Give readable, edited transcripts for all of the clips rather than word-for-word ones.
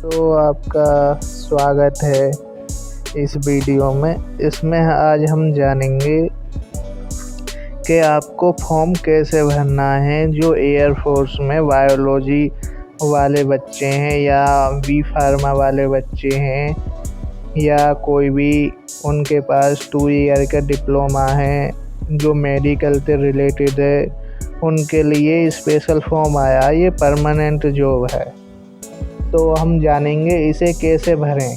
तो आपका स्वागत है इस वीडियो में। इसमें आज हम जानेंगे कि आपको फॉर्म कैसे भरना है जो एयरफोर्स में बायोलॉजी वाले बच्चे हैं या बी फार्मा वाले बच्चे हैं या कोई भी उनके पास 2 ईयर का डिप्लोमा है जो मेडिकल से रिलेटेड है, उनके लिए स्पेशल फॉर्म आया। ये परमानेंट जॉब है, तो हम जानेंगे इसे कैसे भरें।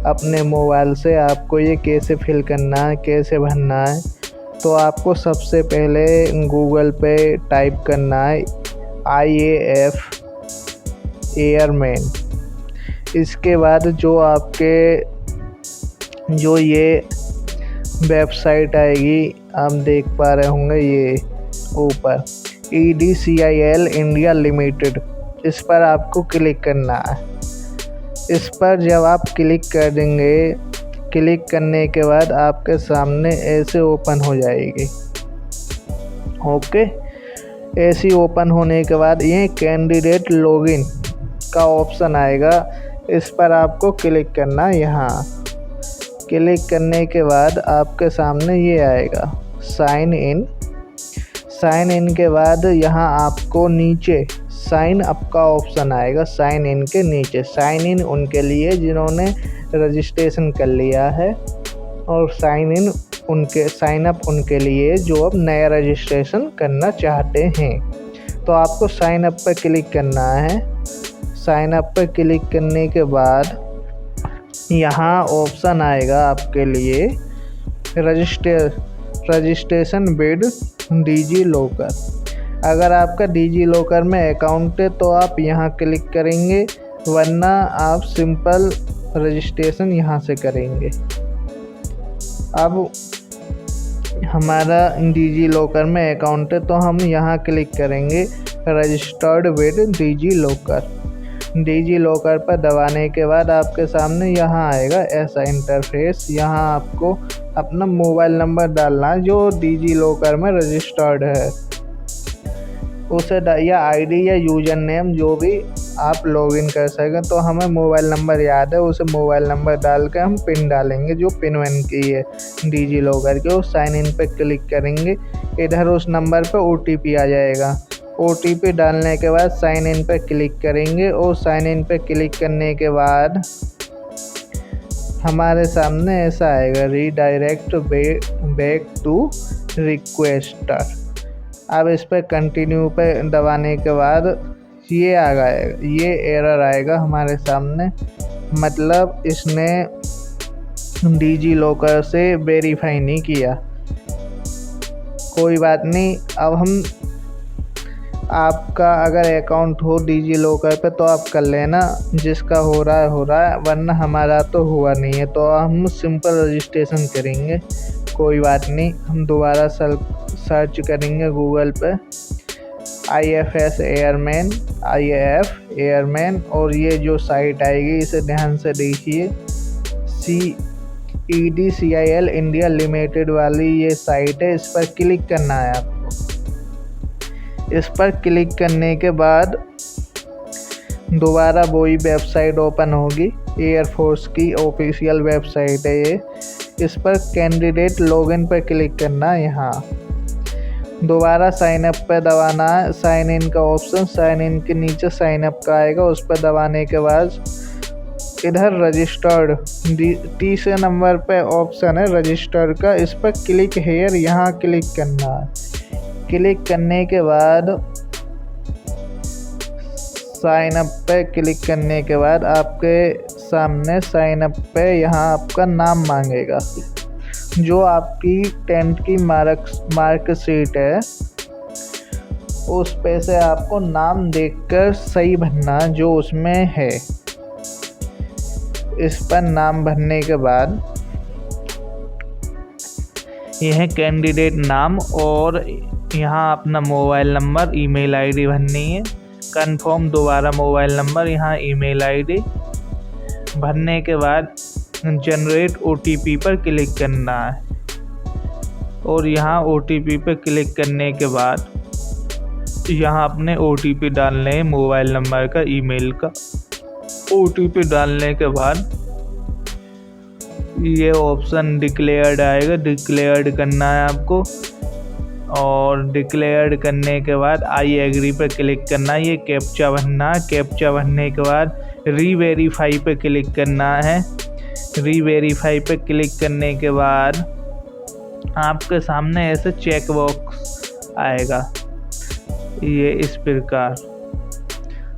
अपने मोबाइल से आपको ये कैसे फिल करना है, कैसे भरना है। तो आपको सबसे पहले गूगल पे टाइप करना है IAF एयरमैन। इसके बाद जो ये वेबसाइट आएगी, आप देख पा रहे होंगे ये ऊपर EDCIL इंडिया लिमिटेड, इस पर आपको क्लिक करना है। इस पर जब आप क्लिक कर देंगे, क्लिक करने के बाद आपके सामने ऐसे ओपन हो जाएगी। ओके, ऐसी ओपन होने के बाद ये कैंडिडेट लॉगिन का ऑप्शन आएगा, इस पर आपको क्लिक करना है। यहाँ क्लिक करने के बाद आपके सामने ये आएगा साइन इन। साइन इन के बाद यहाँ आपको नीचे साइन अप का ऑप्शन आएगा। साइन इन के नीचे साइन इन उनके लिए जिन्होंने रजिस्ट्रेशन कर लिया है, और साइन अप उनके लिए जो अब नया रजिस्ट्रेशन करना चाहते हैं। तो आपको साइन अप पर क्लिक करना है। साइन अप पर क्लिक करने के बाद यहाँ ऑप्शन आएगा आपके लिए रजिस्ट्रेशन विद डिजी लॉकर। अगर आपका डिजी लॉकर में अकाउंट है तो आप यहाँ क्लिक करेंगे, वरना आप सिंपल रजिस्ट्रेशन यहाँ से करेंगे। अब हमारा डिजी लॉकर में अकाउंट है तो हम यहाँ क्लिक करेंगे registered with DigiLocker. DigiLocker पर दबाने के बाद आपके सामने यहाँ आएगा ऐसा इंटरफेस। यहाँ आपको अपना मोबाइल नंबर डालना है जो डिजी लॉकर में रजिस्टर्ड है, उसे या आईडी या यूजर नेम जो भी आप लॉगिन कर सकें। तो हमें मोबाइल नंबर याद है, उसे मोबाइल नंबर डाल के हम पिन डालेंगे जो पिन वन की है डिजी लॉकर के। उस साइन इन पे क्लिक करेंगे, इधर उस नंबर पे OTP आ जाएगा। OTP डालने के बाद साइन इन पे क्लिक करेंगे, और साइन इन पे क्लिक करने के बाद हमारे सामने ऐसा आएगा रीडायरेक्ट बैक टू रिक्वेस्टर। अब इस पर कंटिन्यू पे दबाने के बाद ये एरर आएगा हमारे सामने, मतलब इसने डिजी लॉकर से वेरीफाई नहीं किया। कोई बात नहीं, अब हम आपका अगर अकाउंट हो डिजी लॉकर पे तो आप कर लेना, जिसका हो रहा है, वरना हमारा तो हुआ नहीं है तो हम सिंपल रजिस्ट्रेशन करेंगे। कोई बात नहीं, हम दोबारा सर्च करेंगे गूगल पे IAF एयरमैन, और ये जो साइट आएगी इसे ध्यान से देखिए, EDCIL इंडिया लिमिटेड वाली ये साइट है। इस पर क्लिक करना है आपको। इस पर क्लिक करने के बाद दोबारा वही वेबसाइट ओपन होगी, एयरफोर्स की ऑफिशियल वेबसाइट है ये। इस पर कैंडिडेट लॉगिन पर क्लिक करना है। यहाँ दोबारा साइन अप पे दबाना है। साइन इन का ऑप्शन, साइन इन के नीचे साइन अप का आएगा, उस पर दबाने के बाद इधर रजिस्टर्ड तीसरे नंबर पे ऑप्शन है रजिस्टर्ड का, इस पर क्लिक हेयर यहाँ क्लिक करना है। क्लिक करने के बाद साइन अप पे क्लिक करने के बाद आपके सामने साइन अप पे यहाँ आपका नाम मांगेगा, जो आपकी 10th की मार्कशीट है उस पे से आपको नाम देखकर सही भरना जो उसमें है। इस पर नाम भरने के बाद यह कैंडिडेट नाम और यहाँ अपना मोबाइल नंबर, ईमेल आईडी भरनी है। कंफर्म दोबारा मोबाइल नंबर, यहाँ ईमेल आईडी भरने के बाद जनरेट OTP पर क्लिक करना है, और यहाँ OTP पर क्लिक करने के बाद यहाँ अपने OTP डालने हैं, मोबाइल नंबर का, ईमेल का। OTP डालने के बाद ये ऑप्शन डिक्लेयर्ड आएगा, डिक्लेयर्ड करना है आपको। और डिक्लेयर्ड करने के बाद आई एग्री पे क्लिक करना है। ये कैप्चा भरना है। कैप्चा भरने के बाद रीवेरीफाई पे क्लिक करना है। रीवेरीफाई पे क्लिक करने के बाद आपके सामने ऐसे चेक बॉक्स आएगा, ये इस प्रकार।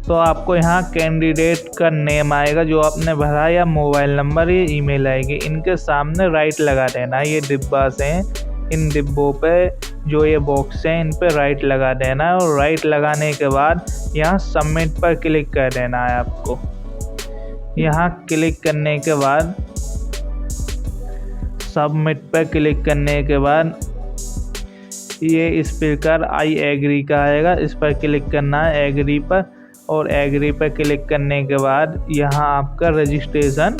तो आपको यहाँ कैंडिडेट का नेम आएगा जो आपने भरा, या मोबाइल नंबर, या ईमेल आएगी। इनके सामने राइट लगा देना। ये डिब्बा से इन डिब्बों पे जो ये बॉक्स हैं इन पे राइट लगा देना है। और राइट लगाने के बाद यहाँ सबमिट पर क्लिक कर देना है आपको। यहाँ क्लिक करने के बाद सबमिट पर क्लिक करने के बाद ये इस प्रकार आई एग्री का आएगा। इस पर क्लिक करना है, एग्री पर। और एग्री पर क्लिक करने के बाद यहाँ आपका रजिस्ट्रेशन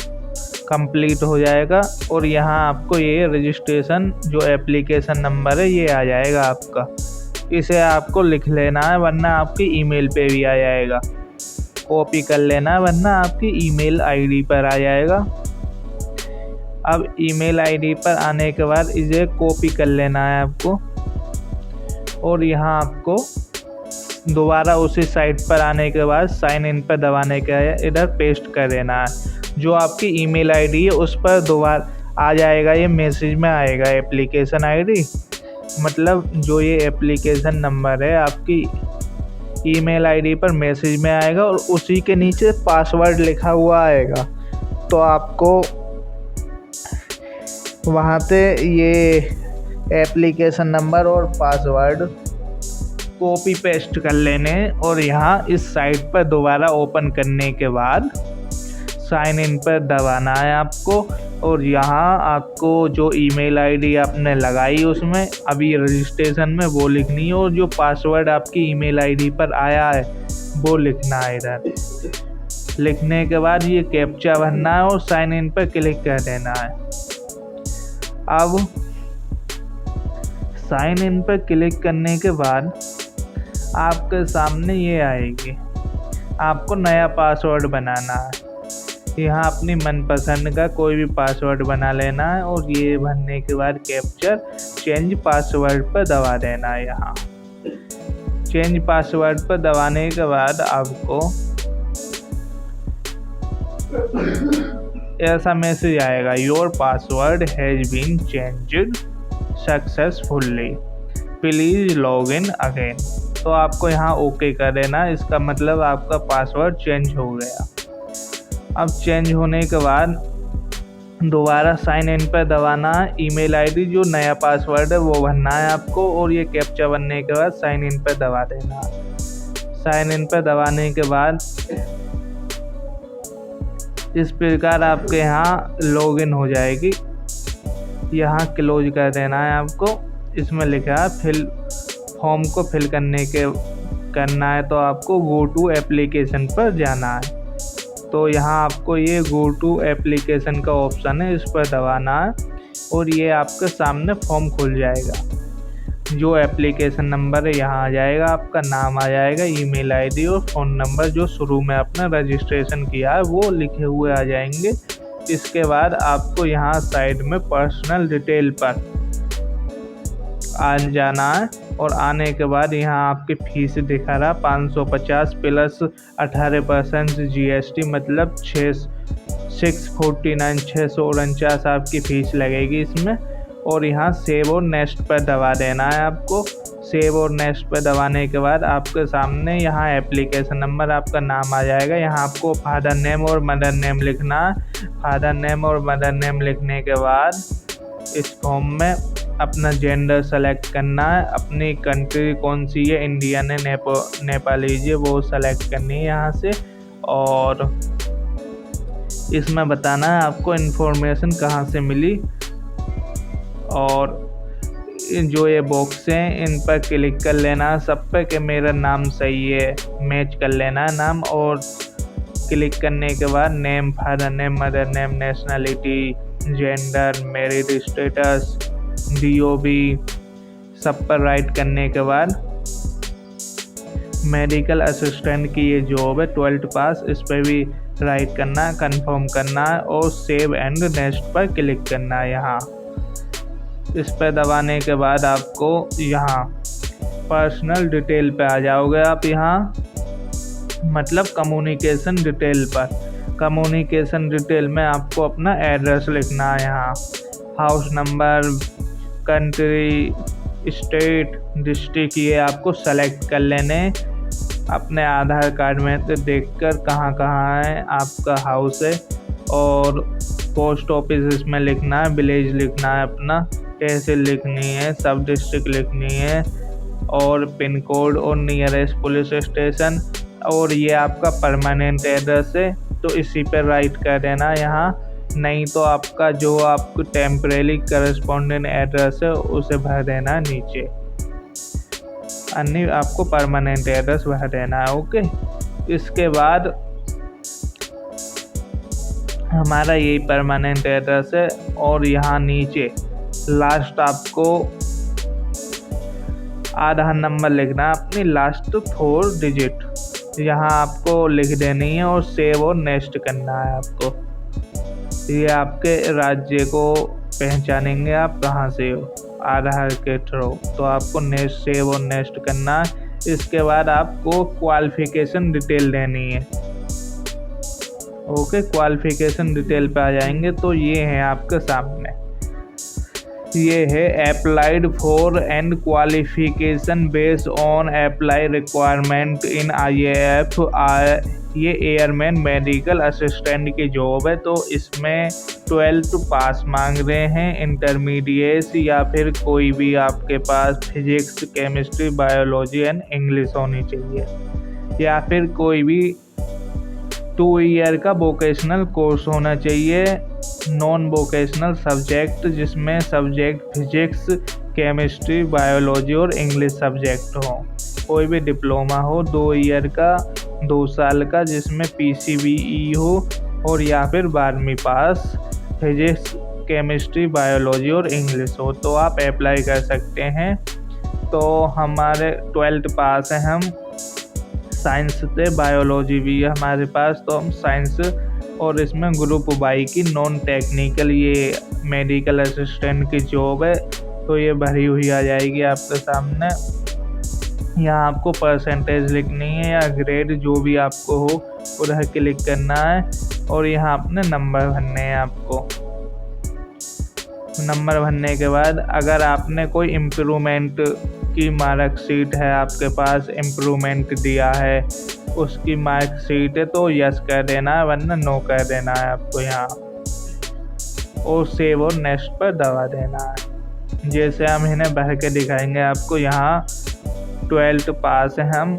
कंप्लीट हो जाएगा। और यहाँ आपको ये रजिस्ट्रेशन जो एप्लीकेशन नंबर है ये आ जाएगा आपका। इसे आपको लिख लेना है, वरना आपकी ईमेल पे भी आ जाएगा। कॉपी कर लेना है, वरना आपकी ईमेल आईडी पर आ जाएगा। अब ईमेल आईडी पर आने के बाद इसे कॉपी कर लेना है आपको। और यहाँ आपको दोबारा उसी साइट पर आने के बाद साइन इन पर दबाने का है, इधर पेस्ट कर देना है। जो आपकी ईमेल आईडी है उस पर दोबारा आ जाएगा, ये मैसेज में आएगा एप्लीकेशन आईडी, मतलब जो ये एप्लीकेशन नंबर है आपकी ईमेल आईडी पर मैसेज में आएगा। और उसी के नीचे पासवर्ड लिखा हुआ आएगा। तो आपको वहाँ पे ये एप्लीकेशन नंबर और पासवर्ड कॉपी पेस्ट कर लेने। और यहाँ इस साइट पर दोबारा ओपन करने के बाद साइन इन पर दबाना है आपको। और यहाँ आपको जो ईमेल आईडी आपने लगाई उसमें अभी रजिस्ट्रेशन में वो लिखनी है। और जो पासवर्ड आपकी ईमेल आईडी पर आया है वो लिखना है इधर। लिखने के बाद ये कैप्चा भरना है और साइन इन पर क्लिक कर देना है। अब साइन इन पर क्लिक करने के बाद आपके सामने ये आएगी, आपको नया पासवर्ड बनाना है। यहाँ अपनी मनपसंद का कोई भी पासवर्ड बना लेना है। और ये भरने के बाद कैप्चर चेंज पासवर्ड पर दबा देना है। यहाँ चेंज पासवर्ड पर दबाने के बाद आपको ऐसा मैसेज आएगा, your password has been changed successfully, please log in again. तो आपको यहाँ ओके कर देना। इसका मतलब आपका पासवर्ड चेंज हो गया। अब चेंज होने के बाद दोबारा साइन इन पर दबाना है। ईमेल आईडी जो नया पासवर्ड है वो भरना है आपको। और ये कैप्चा बनने के बाद साइन इन पर दबा देना है। साइन इन पर दबाने के बाद इस प्रकार आपके यहाँ लॉगिन हो जाएगी। यहाँ क्लोज कर देना है आपको। इसमें लिखा है फॉर्म को फिल करना है तो आपको गो टू एप्लीकेशन पर जाना है। तो यहाँ आपको ये गो टू एप्लीकेशन का ऑप्शन है, इस पर दबाना है। और ये आपके सामने फॉर्म खुल जाएगा। जो एप्लीकेशन नंबर है यहाँ आ जाएगा, आपका नाम आ जाएगा, ईमेल आईडी और फ़ोन नंबर जो शुरू में आपने रजिस्ट्रेशन किया है वो लिखे हुए आ जाएंगे। इसके बाद आपको यहाँ साइड में पर्सनल डिटेल पर आ जाना है। और आने के बाद यहाँ आपकी फ़ीस दिखा रहा 550 प्लस 18% GST, मतलब 649 आपकी फ़ीस लगेगी इसमें। और यहाँ सेव और नेक्स्ट पर दबा देना है आपको। सेव और नेक्स्ट पर दबाने के बाद आपके सामने यहाँ एप्लीकेशन नंबर, आपका नाम आ जाएगा। यहाँ आपको फादर नेम और मदर नेम लिखना है। फादर नेम और मदर नेम लिखने के बाद इस फॉर्म में अपना जेंडर सेलेक्ट करना है। अपनी कंट्री कौन सी है, इंडियन है, नेपाली है, वो सेलेक्ट करनी है यहाँ से। और इसमें बताना है आपको इन्फॉर्मेशन कहाँ से मिली। और जो ये बॉक्स हैं इन पर क्लिक कर लेना है सब पे कि मेरा नाम सही है, मैच कर लेना है नाम। और क्लिक करने के बाद name, father name, mother name, nationality, gender, married status, DOB सब पर राइट करने के बाद मेडिकल असिस्टेंट की ये जॉब है 12th पास, इस पर भी राइट करना है, कंफर्म करना है और सेव एंड नेक्स्ट पर क्लिक करना है। यहाँ इस पर दबाने के बाद आपको यहाँ पर्सनल डिटेल पे आ जाओगे आप, यहाँ मतलब कम्युनिकेशन डिटेल पर। कम्युनिकेशन डिटेल में आपको अपना एड्रेस लिखना है, यहाँ house number, country, state, district ये आपको सेलेक्ट कर लेने। अपने आधार कार्ड में से देखकर कहाँ कहाँ है आपका हाउस है, और पोस्ट ऑफिस इसमें लिखना है, विलेज लिखना है अपना, तहसील लिखनी है, सब डिस्ट्रिक्ट लिखनी है, और पिन कोड और नियरेस्ट पुलिस स्टेशन, और ये आपका परमानेंट एड्रेस है तो इसी पर राइट कर देना यहाँ। नहीं तो आपका जो आपको टेम्परेरी करस्पॉन्डेंट एड्रेस है उसे भर देना नीचे, अन्य आपको परमानेंट एड्रेस भर देना है। ओके, इसके बाद हमारा यही परमानेंट एड्रेस है, और यहाँ नीचे लास्ट आपको आधार नंबर लिखना है, अपनी लास्ट 4 डिजिट यहाँ आपको लिख देनी है और सेव और नेक्स्ट करना है आपको। ये आपके राज्य को पहचानेंगे आप कहाँ से हो आधार के थ्रू, तो आपको नेक्स्ट सेव और नेक्स्ट करना है। इसके बाद आपको क्वालिफिकेशन डिटेल देनी है। ओके, क्वालिफिकेशन डिटेल पे आ जाएंगे तो ये है आपके सामने, ये है applied for and qualification based on apply requirement in IAF। ये एयरमैन मेडिकल असिस्टेंट की जॉब है, तो इसमें 12th पास मांग रहे हैं, इंटरमीडिएट या फिर कोई भी आपके पास physics, chemistry, biology and English होनी चाहिए, या फिर कोई भी 2 ईयर का वोकेशनल कोर्स होना चाहिए, नॉन वोकेशनल सब्जेक्ट जिसमें सब्जेक्ट फिजिक्स, केमिस्ट्री, बायोलॉजी और इंग्लिश सब्जेक्ट हो। कोई भी डिप्लोमा हो 2 ईयर का, 2 साल का, जिसमें PCBE हो, और या फिर 12वीं पास फिजिक्स, केमिस्ट्री, बायोलॉजी और इंग्लिश हो, तो आप अप्लाई कर सकते हैं। तो हमारे 12th पास है, हम साइंस से, बायोलॉजी भी है हमारे पास, तो हम साइंस, और इसमें ग्रुप वाई की नॉन टेक्निकल ये मेडिकल असिस्टेंट की जॉब है, तो ये भरी हुई आ जाएगी आपके सामने। यहाँ आपको परसेंटेज लिखनी है या ग्रेड जो भी आपको हो उधर क्लिक करना है, और यहाँ अपने नंबर भरने हैं आपको। नंबर भरने के बाद अगर आपने कोई इम्प्रूवमेंट की मार्कशीट है आपके पास, इम्प्रूवमेंट दिया है उसकी मार्कशीट है, तो यस कर देना है, वरना नो कर देना है आपको यहाँ, और सेव और नेक्स्ट पर दबा देना है। जैसे हम इन्हें भर के दिखाएंगे आपको, यहाँ 12th पास है हम,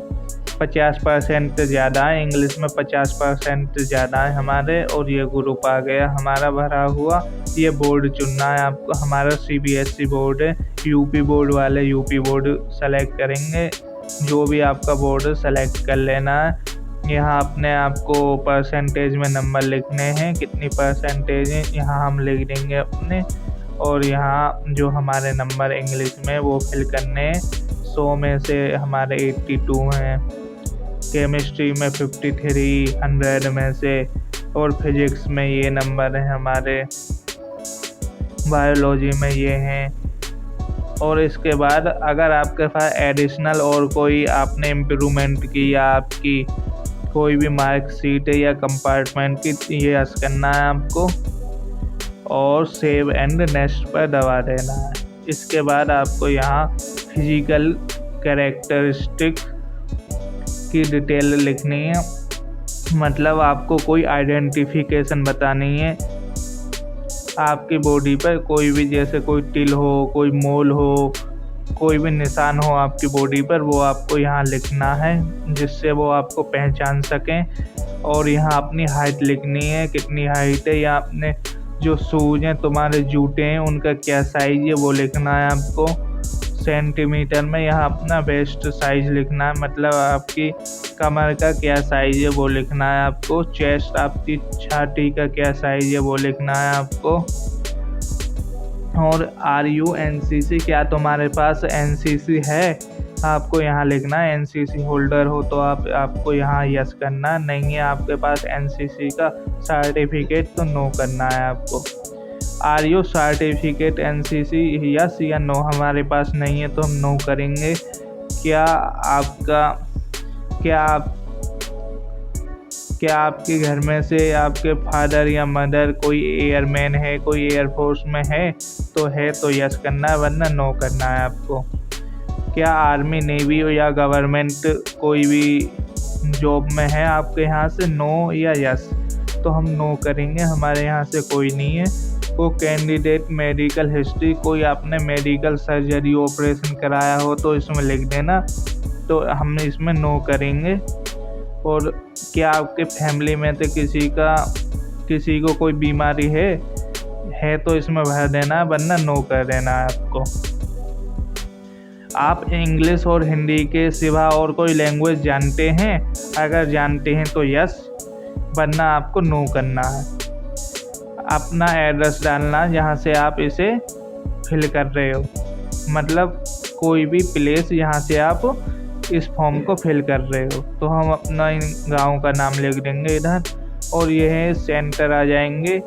50% ज़्यादा है, इंग्लिश में 50% ज़्यादा है हमारे, और ये ग्रुप आ गया हमारा भरा हुआ। ये बोर्ड चुनना है आपको, हमारा CBSE बोर्ड है, यूपी बोर्ड वाले यूपी बोर्ड सेलेक्ट करेंगे, जो भी आपका बोर्ड सेलेक्ट कर लेना है। यहाँ अपने आपको परसेंटेज में नंबर लिखने हैं, कितनी परसेंटेज है यहाँ हम लिख देंगे अपने, और यहाँ जो हमारे नंबर इंग्लिश में वो फिल करने हैं। 100 में से हमारे 82 हैं, केमिस्ट्री में 53, 100 में से, और फिजिक्स में ये नंबर हैं हमारे, बायोलॉजी में ये हैं। और इसके बाद अगर आपके पास एडिशनल और कोई आपने इम्प्रूवमेंट की या आपकी कोई भी मार्कशीट है या कंपार्टमेंट की, ये यस करना है आपको, और सेव एंड नेक्स्ट पर दबा देना है। इसके बाद आपको यहाँ फिजिकल कैरेक्टरिस्टिक की डिटेल लिखनी है, मतलब आपको कोई आइडेंटिफिकेशन बतानी है आपकी बॉडी पर, कोई भी जैसे कोई टिल हो, कोई मोल हो, कोई भी निशान हो आपकी बॉडी पर, वो आपको यहाँ लिखना है जिससे वो आपको पहचान सकें। और यहाँ अपनी हाइट लिखनी है, कितनी हाइट है, या अपने जो शूज़ हैं तुम्हारे जूते हैं उनका क्या साइज़ है वो लिखना है आपको सेंटीमीटर में। यहाँ अपना वेस्ट साइज़ लिखना है, मतलब आपकी कमर का क्या साइज़ है वो लिखना है आपको। चेस्ट आपकी छाती का क्या साइज़ है वो लिखना है आपको। और RU NCC, क्या तुम्हारे पास NCC है आपको यहाँ लिखना है। एनसीसी होल्डर हो तो आपको यहाँ यस करना है, नहीं है आपके पास एनसीसी का सर्टिफिकेट तो नो करना है आपको। Are you certificate NCC, yes या नो। हमारे पास नहीं है तो हम नो करेंगे। क्या आपके घर में से आपके फादर या मदर कोई एयरमैन है, कोई एयरफोर्स में है तो यस करना है, वरना नो करना है आपको। क्या आर्मी, नेवी या गवर्नमेंट कोई भी जॉब में है आपके यहाँ से, नो या यस। तो हम नो करेंगे, हमारे यहाँ से कोई नहीं है। को कैंडिडेट मेडिकल हिस्ट्री, कोई आपने मेडिकल सर्जरी ऑपरेशन कराया हो तो इसमें लिख देना, तो हम इसमें नो करेंगे। और क्या आपके फैमिली में से किसी को कोई बीमारी है तो इसमें भर देना, वरना नो कर देना है आपको। आप इंग्लिश और हिंदी के सिवा और कोई लैंग्वेज जानते हैं, अगर जानते हैं तो यस, वरना आपको नो करना है। अपना एड्रेस डालना जहाँ से आप इसे फिल कर रहे हो, मतलब कोई भी प्लेस जहाँ से आप इस फॉर्म को फिल कर रहे हो। तो हम अपना गांव का नाम लिख देंगे इधर, और ये है सेंटर आ जाएंगे।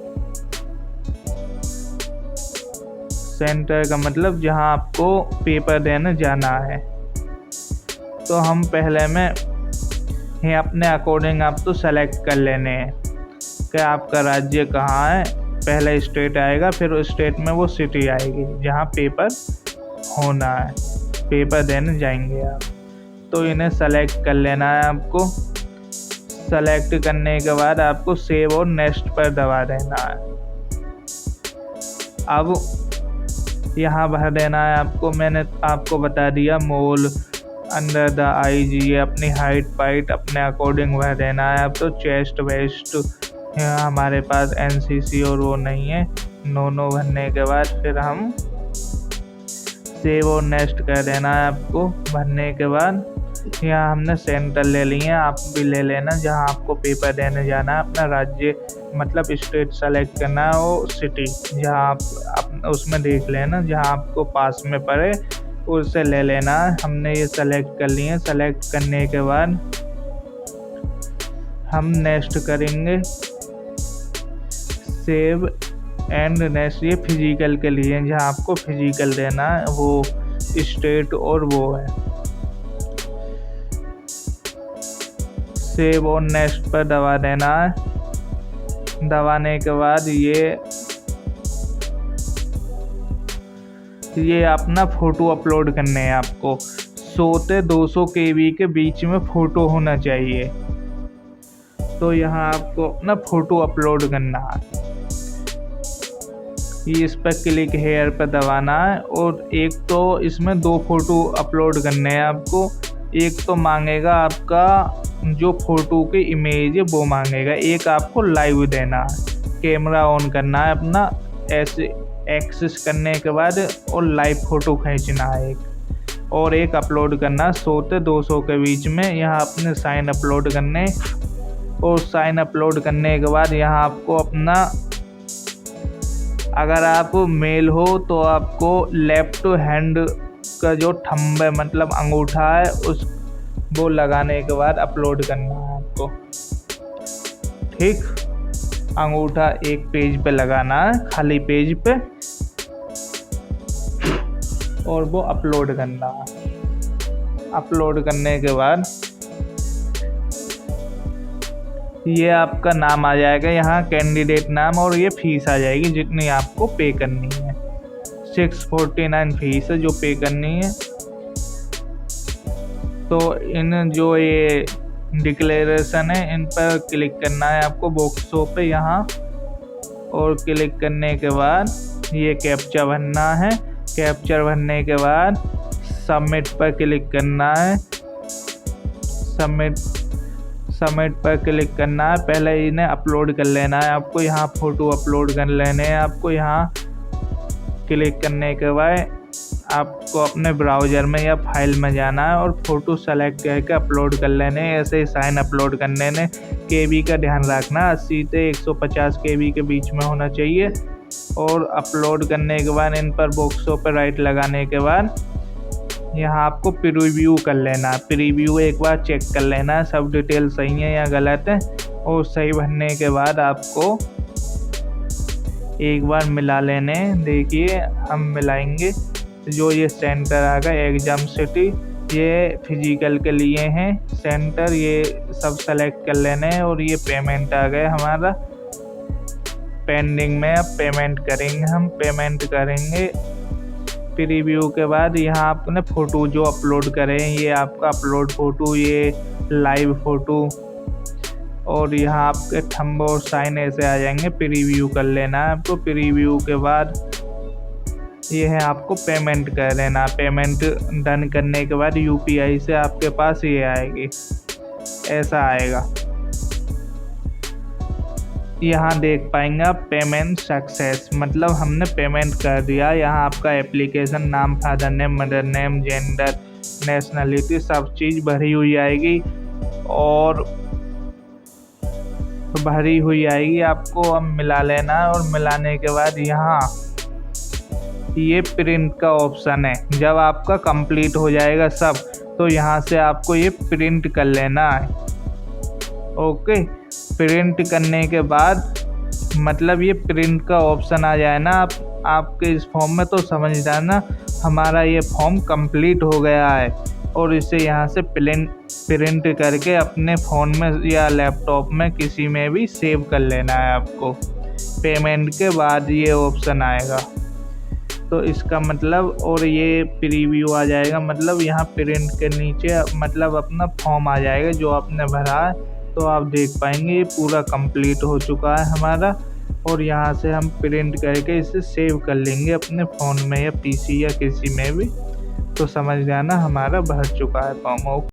सेंटर का मतलब जहाँ आपको पेपर देने जाना है। तो हम पहले में ही अपने अकॉर्डिंग आप तो सेलेक्ट कर लेने हैं कि आपका राज्य कहाँ है। पहले स्टेट आएगा, फिर उस स्टेट में वो सिटी आएगी जहाँ पेपर होना है, पेपर देने जाएंगे आप। तो इन्हें सेलेक्ट कर लेना है आपको। सेलेक्ट करने के बाद आपको सेव और नेक्स्ट पर दबा देना है। अब यहाँ भर देना है आपको। मैंने आपको बता दिया मोल अंडर द आईज, ये अपनी हाइट वाइट अपने अकॉर्डिंग भर देना है। अब तो चेस्ट वेस्ट हमारे पास एनसीसी और वो नहीं है। नो भरने के बाद फिर हम सेव और नेक्स्ट कर देना है आपको। भरने के बाद यहाँ हमने सेंटर ले लिए, आप भी ले लेना जहाँ आपको पेपर देने जाना है। अपना राज्य मतलब स्टेट सेलेक्ट करना है, वो सिटी जहाँ आप उसमें देख लेना जहाँ आपको पास में पड़े उससे ले लेना है। हमने ये सेलेक्ट कर लिए। सेलेक्ट करने के बाद हम नेक्स्ट करेंगे, सेव एंड नेक्स्ट। ये फिजिकल के लिए जहाँ आपको फिजिकल देना है वो स्टेट और वो है। सेव और नेक्स्ट पर दबा देना है। दबाने के बाद ये अपना फ़ोटो अपलोड करने हैं आपको। 100 से 200 KB के बीच में फ़ोटो होना चाहिए। तो यहाँ आपको अपना फ़ोटो अपलोड करना है। ये इस पर क्लिक हेयर पर दबाना है। और एक तो इसमें 2 फ़ोटो अपलोड करने हैं आपको। एक तो मांगेगा आपका जो फ़ोटो की इमेज है वो मांगेगा। एक आपको लाइव देना है, कैमरा ऑन करना है अपना, ऐसे एक्सेस करने के बाद और लाइव फ़ोटो खींचना है एक। और एक अपलोड करना 100 से 200 के बीच में। यहाँ अपने साइन अपलोड करने, और साइन अपलोड करने के बाद यहाँ आपको अपना, अगर आप मेल हो तो आपको लेफ्ट हैंड का जो थंब है मतलब अंगूठा है वो लगाने के बाद अपलोड करना है आपको। ठीक, अंगूठा एक पेज पे लगाना है, खाली पेज पे, और वो अपलोड करना है। अपलोड करने के बाद ये आपका नाम आ जाएगा यहाँ, कैंडिडेट नाम, और ये फीस आ जाएगी जितनी आपको पे करनी है। 649 फीस है जो पे करनी है। तो इन जो ये डिक्लेरेशन है इन पर क्लिक करना है आपको बॉक्सों पे यहाँ, और क्लिक करने के बाद ये कैप्चा भरना है। कैप्चर भरने के बाद सबमिट पर क्लिक करना है। सबमिट पर क्लिक करना है। पहले इन्हें अपलोड कर लेना है आपको। यहाँ फ़ोटो अपलोड कर लेने हैं आपको। यहाँ क्लिक करने के बाद आपको अपने ब्राउज़र में या फाइल में जाना है और फ़ोटो सेलेक्ट करके अपलोड कर लेने हैं। ऐसे ही साइन अपलोड करने ने KB का ध्यान रखना, 80 से 150 KB के बीच में होना चाहिए। और अपलोड करने के बाद इन पर बॉक्सों पर राइट लगाने के बाद यहाँ आपको प्रीव्यू कर लेना है। प्रीव्यू एक बार चेक कर लेना है सब डिटेल सही है या गलत है, और सही भरने के बाद आपको एक बार मिला लेने। देखिए हम मिलाएंगे। जो ये सेंटर आ गया एग्जाम सिटी, ये फिजिकल के लिए हैं सेंटर, ये सब सेलेक्ट कर लेने हैं। और ये पेमेंट आ गया हमारा पेंडिंग में, अब पेमेंट करेंगे। हम पेमेंट करेंगे प्रीव्यू के बाद। यहाँ आपने फ़ोटो जो अपलोड करें, ये आपका अपलोड फ़ोटो, ये लाइव फ़ोटो, और यहाँ आपके थंब और साइन ऐसे आ जाएंगे। प्रीव्यू कर लेना है आपको। प्रीव्यू के बाद ये है आपको पेमेंट कर देना। पेमेंट डन करने के बाद यूपीआई से आपके पास ये आएगी, ऐसा आएगा। यहाँ देख पाएंगे आप पेमेंट सक्सेस, मतलब हमने पेमेंट कर दिया। यहाँ आपका एप्लीकेशन नाम, father name, mother name, gender, nationality, सब चीज़ भरी हुई आएगी और भरी हुई आएगी। आपको अब मिला लेना है, और मिलाने के बाद यहाँ ये प्रिंट का ऑप्शन है। जब आपका कंप्लीट हो जाएगा सब, तो यहाँ से आपको ये प्रिंट कर लेना है। ओके, प्रिंट करने के बाद मतलब ये प्रिंट का ऑप्शन आ जाए ना आपके इस फॉर्म में, तो समझ जाना हमारा ये फॉर्म कंप्लीट हो गया है। और इसे यहाँ से प्रिंट करके अपने फ़ोन में या लैपटॉप में किसी में भी सेव कर लेना है आपको। पेमेंट के बाद ये ऑप्शन आएगा, तो इसका मतलब, और ये प्रीव्यू आ जाएगा, मतलब यहाँ प्रिंट के नीचे मतलब अपना फॉर्म आ जाएगा जो आपने भरा है। तो आप देख पाएंगे ये पूरा कंप्लीट हो चुका है हमारा। और यहाँ से हम प्रिंट करके इसे सेव कर लेंगे अपने फ़ोन में या पीसी या किसी में भी, तो समझ जाना हमारा भर चुका है फॉर्म।